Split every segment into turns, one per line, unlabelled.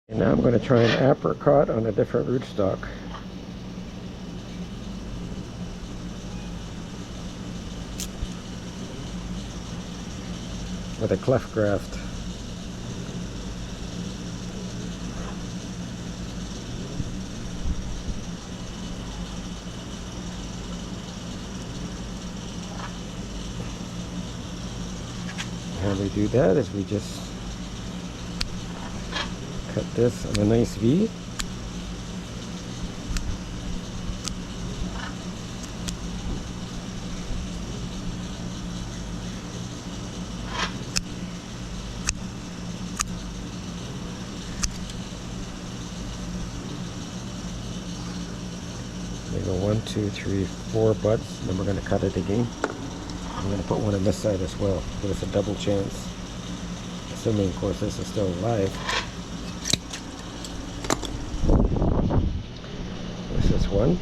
And now I'm going to try an apricot on a different rootstock. With a cleft graft. How we do that is we just cut this on a nice V. There you go, 1, 2, 3, 4 butts. Then we're going to cut it again. I'm going to put one on this side as well. Give us a double chance. Assuming, of course, this is still alive. This is one.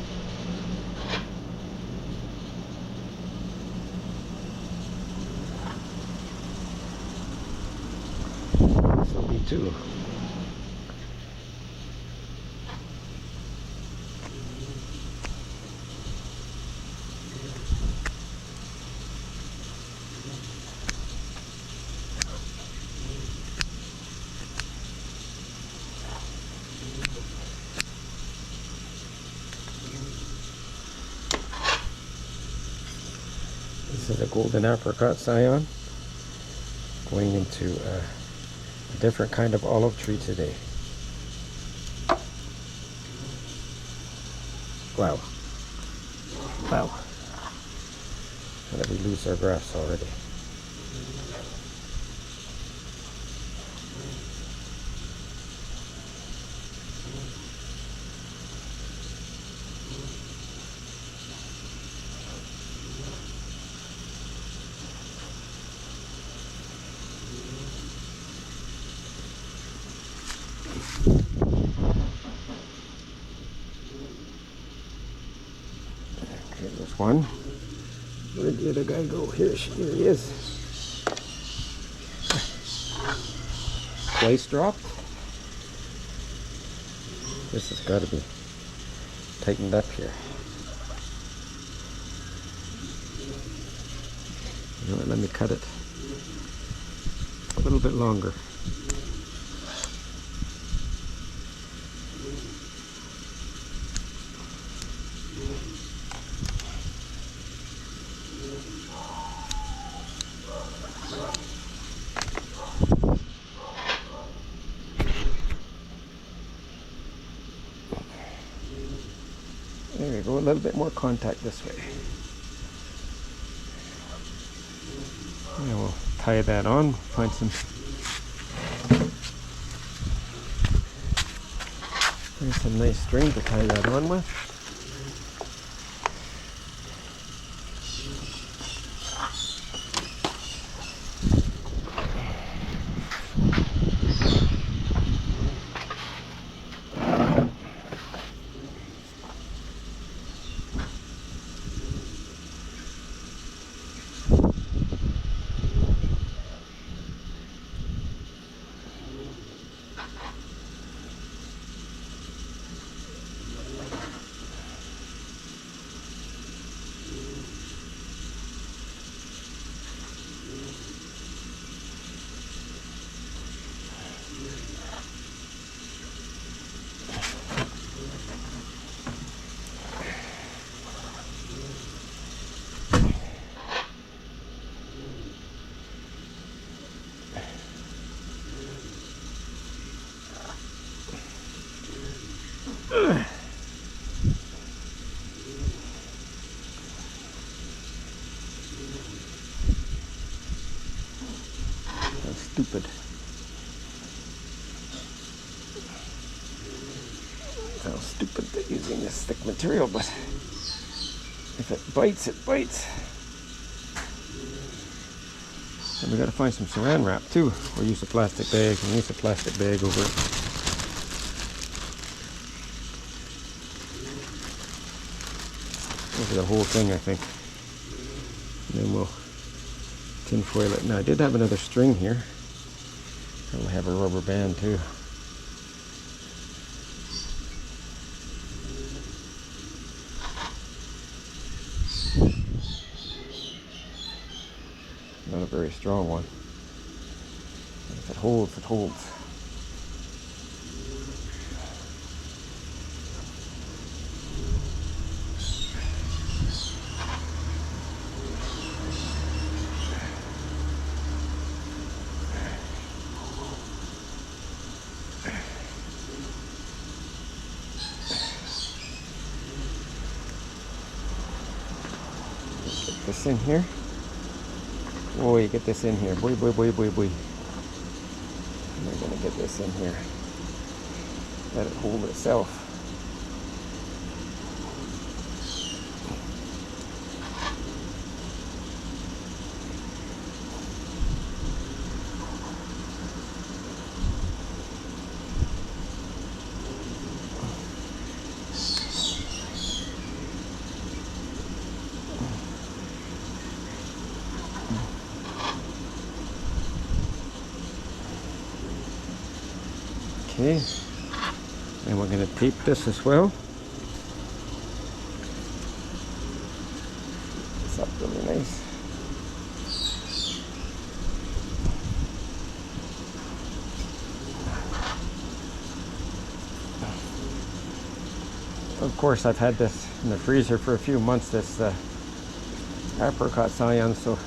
This will be two. This is a golden apricot scion going into a different kind of olive tree today. Wow. Wow. How did we lose our grafts already? Okay, there's one. Where did the other guy go? Here he is. Twice dropped. This has got to be tightened up here. You know what, let me cut it a little bit longer. There we go, a little bit more contact this way. And we'll tie that on, find some nice string to tie that on with. That's stupid. Sounds stupid that using this thick material, but if it bites, it bites. And we gotta find some saran wrap too, or use a plastic bag, and use a plastic bag over it. Over the whole thing, I think. And then we'll tin foil it. Now I did have another string here. I'll have a rubber band too. very strong one. If it holds, it holds. Get this in here. Oh, you get this in here. Boy, boy, boy, boy, boy. We're gonna get this in here. Let it hold itself. Okay, and we're going to tape this as well. It's up really nice. Of course, I've had this in the freezer for a few months, this apricot scion, so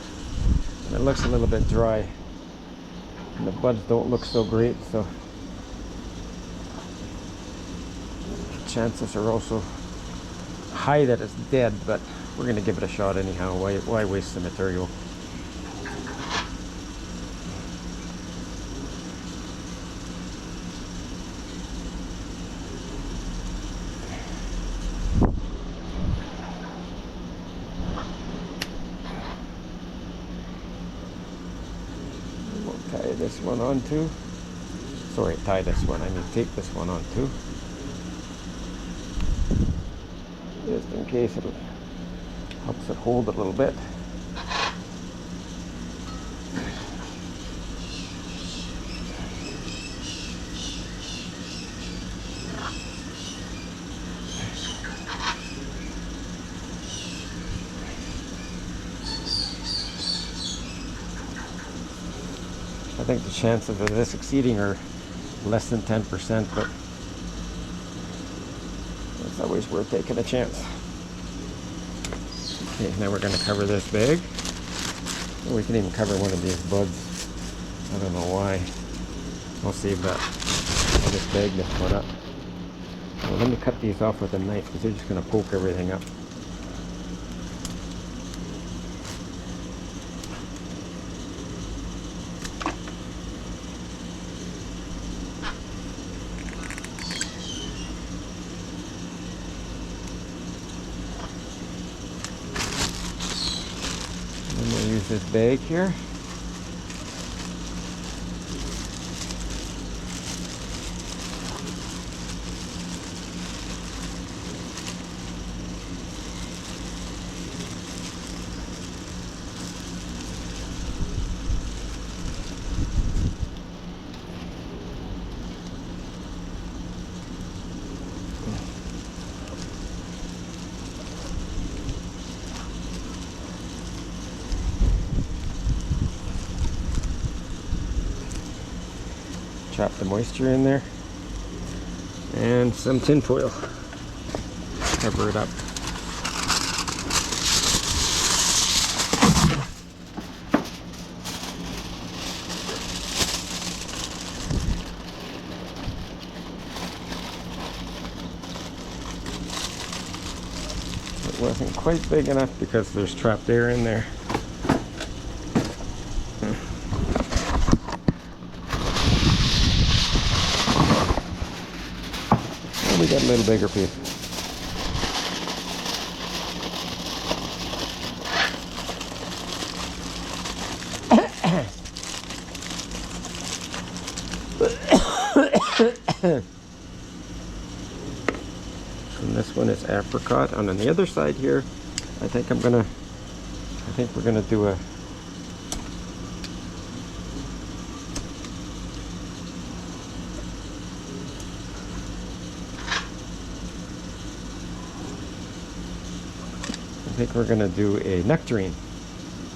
it looks a little bit dry. And the buds don't look so great, so chances are also high that it's dead, but we're going to give it a shot anyhow. Why waste the material? We'll tie this one on too. Sorry, tie this one. I mean tape this one on too. Just in case it helps it hold a little bit. I think the chances of this succeeding are less than 10%, but it's always worth taking a chance. Okay, now we're going to cover this bag. We can even cover one of these buds. I don't know why. I'll save that. I'll just bag this one up. Well, let me cut these off with a knife because they're just going to poke everything up. Use this bag here. Trap the moisture in there, and some tin foil. Cover it up. It wasn't quite big enough because there's trapped air in there. We got a little bigger piece. And this one is apricot. And on the other side here, I think we're gonna do a nectarine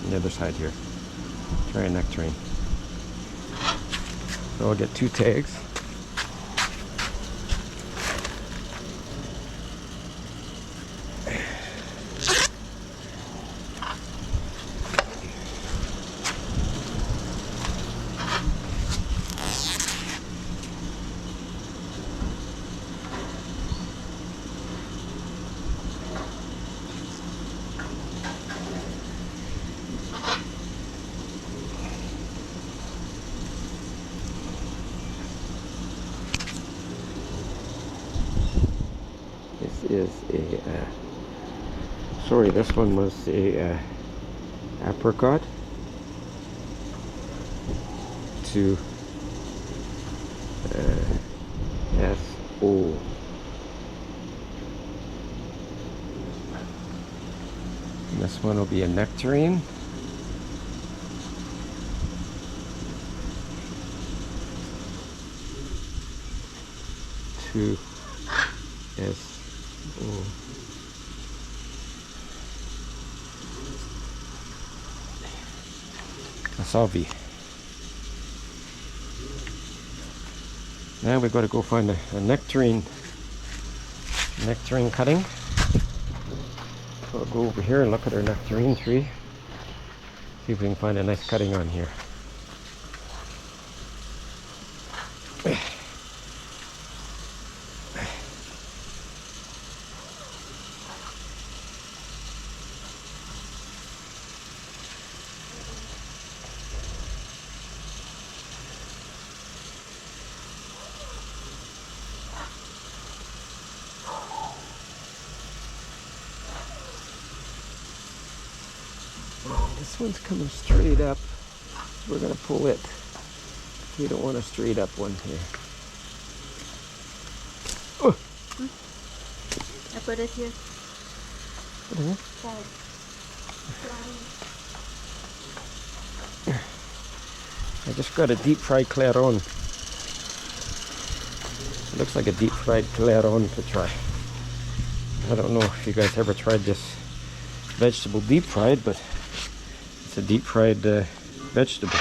on the other side here. Try a nectarine. So I'll get 2 tags. Is a sorry, this one was a apricot to SO. And this one will be a nectarine. To SO. Salvi. Now we've got to go find a nectarine cutting. So I'll go over here and look at our nectarine tree. See if we can find a nice cutting on here. This one's coming straight up. We're going to pull it. We don't want a straight up one here. Oh.
I put it here.
Put it here? I just got a deep fried clairon. It looks like a deep fried clairon to try. I don't know if you guys ever tried this vegetable deep fried, but it's a deep fried vegetable.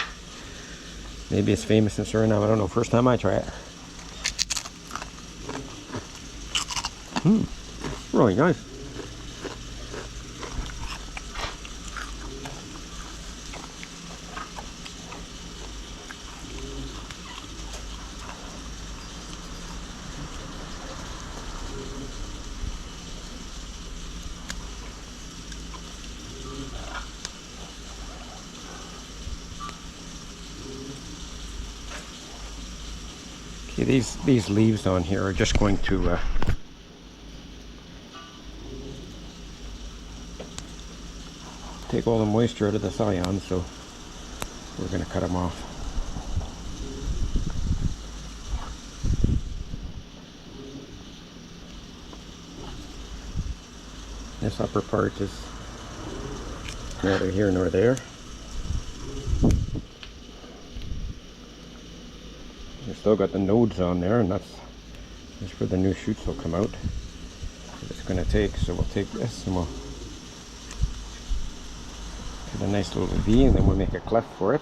Maybe it's famous in Suriname. I don't know. First time I try it. Really nice. Okay, these leaves on here are just going to take all the moisture out of the scion, so we're going to cut them off. This upper part is neither here nor there. We've still got the nodes on there, and that's where the new shoots will come out. It's going to take, so we'll take this and we'll get a nice little V, and then we'll make a cleft for it.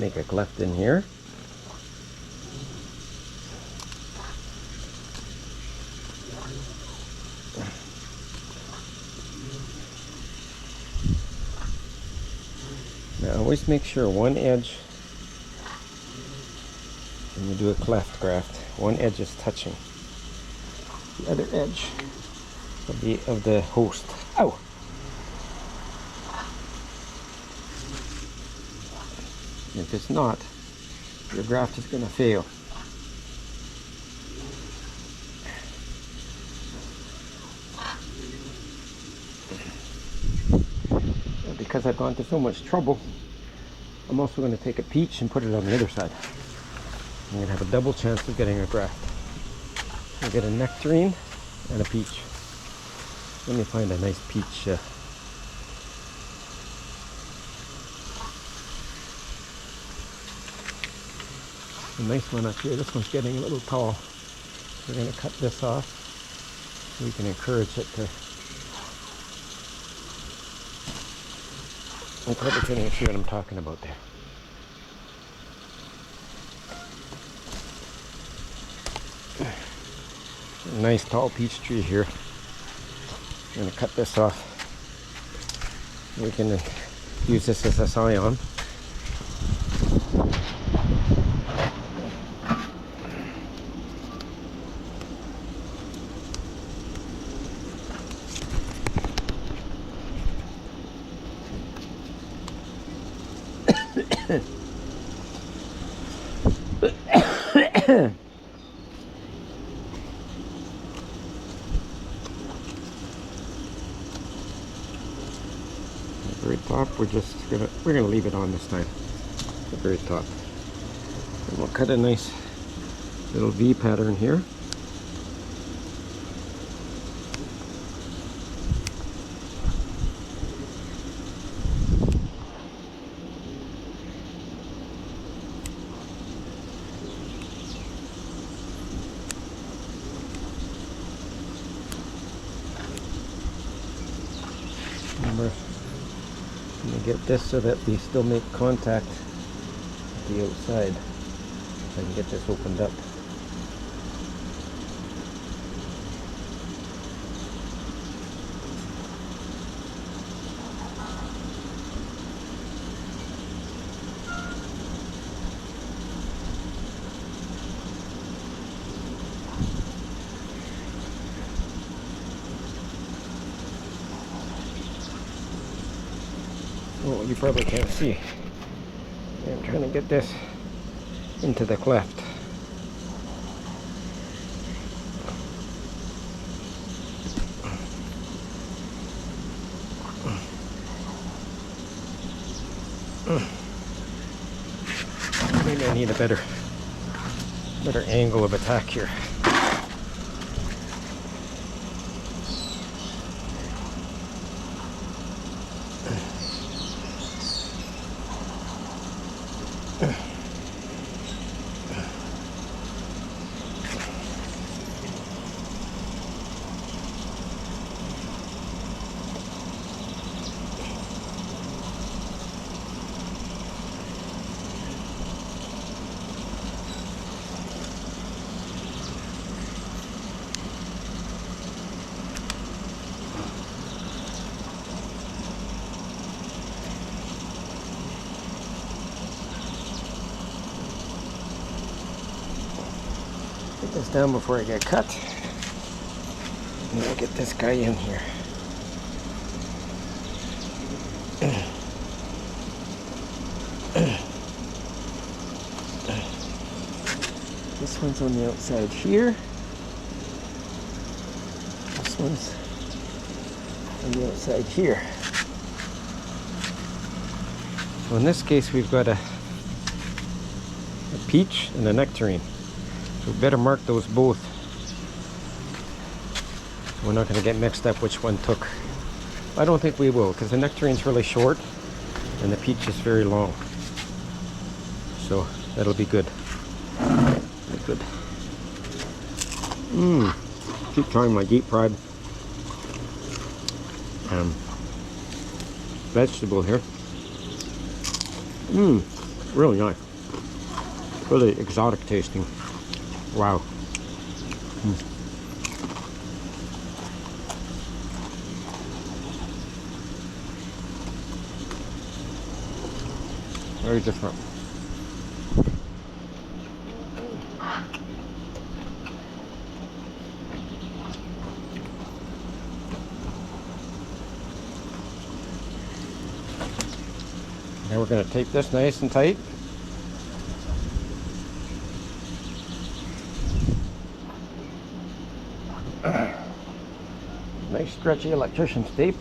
Make a cleft in here. Now always make sure one edge, when you do a cleft graft, one edge is touching the other edge of the host. Ow! If it's not, your graft is going to fail. And because I've gone to so much trouble, I'm also going to take a peach and put it on the other side. I'm going to have a double chance of getting a graft. I'll get a nectarine and a peach. Let me find a nice peach. a nice one up here. This one's getting a little tall. We're going to cut this off so we can encourage it to. You probably can't even see what I'm talking about there. A nice tall peach tree here. I'm going to cut this off. We can use this as a scion. The very top, we're gonna leave it on this time. The very top. And we'll cut a nice little V pattern here. Remember, I'm going to get this so that we still make contact with the outside. If I can get this opened up. Oh, you probably can't see. I'm trying to get this into the cleft. Maybe I need a better angle of attack here. Get this down before I get cut. And I'll get this guy in here. This one's on the outside here. This one's on the outside here. So in this case we've got a peach and a nectarine. So we better mark those both. We're not going to get mixed up which one took. I don't think we will, because the nectarine's really short and the peach is very long. So that'll be good. Good. Keep trying my deep fried vegetable here. Really nice. Really exotic tasting. Wow. Very different. Now we're going to tape this nice and tight. Nice stretchy electrician's tape.